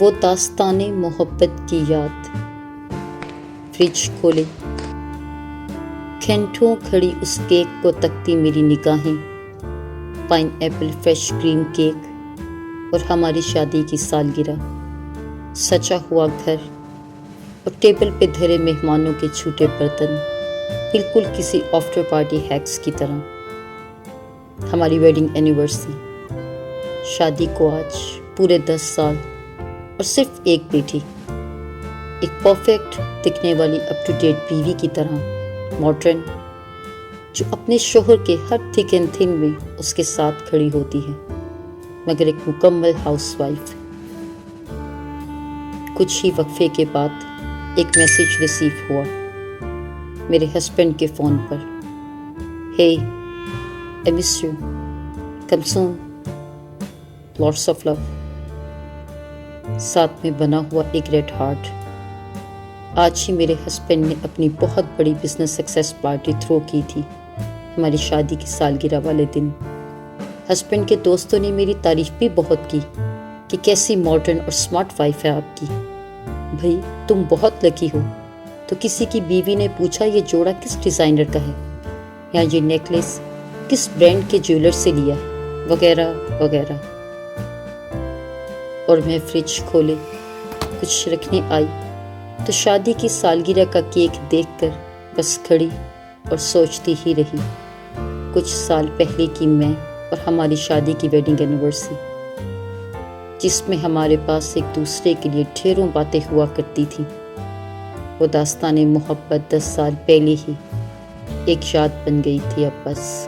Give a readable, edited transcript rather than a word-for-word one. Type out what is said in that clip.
وہ داستان محبت کی یاد. فریج کھولے، گھنٹوں کھڑی اس کیک کو تکتی میری نگاہیں. Pineapple fresh cream cake اور ہماری شادی کی سالگرہ. سجا ہوا گھر اور ٹیبل پہ دھرے مہمانوں کے چھوٹے برتن، بالکل کسی آفٹر پارٹی ہیکس کی طرح. ہماری ویڈنگ اینیورسری. شادی کو آج پورے 10 سال اور صرف ایک بیٹی. ایک پرفیکٹ دکھنے والی اپ ٹو ڈیٹ بیوی کی طرح، ماڈرن، جو اپنے شوہر کے ہر تھک اینڈ تھن میں اس کے ساتھ کھڑی ہوتی ہے، مگر ایک مکمل ہاؤس وائف. کچھ ہی وقفے کے بعد ایک میسیج ریسیو ہوا میرے ہسبینڈ کے phone per. Hey, I miss you. Come soon. Lots of love. ساتھ میں بنا ہوا ایک ریڈ ہارٹ. آج ہی میرے ہسبینڈ نے اپنی بہت بڑی بزنس سکسیس پارٹی تھرو کی تھی ہماری شادی کی سالگرہ والے دن. ہسبینڈ کے دوستوں نے میری تعریف بھی بہت کی کہ کیسی ماڈرن اور سمارٹ وائف ہے آپ کی. بھائی تم بہت لکی ہو. تو کسی کی بیوی نے پوچھا یہ جوڑا کس ڈیزائنر کا ہے، یا یہ نیکلیس کس برانڈ کے جیولر سے لیا، وغیرہ وغیرہ. اور میں فریج کھولے کچھ رکھنے آئی تو شادی کی سالگرہ کا کیک دیکھ کر بس کھڑی اور سوچتی ہی رہی. کچھ سال پہلے کی میں اور ہماری شادی کی ویڈنگ اینیورسری، جس میں ہمارے پاس ایک دوسرے کے لیے ڈھیروں باتیں ہوا کرتی تھیں. وہ داستان محبت 10 سال پہلے ہی ایک یاد بن گئی تھی اب بس.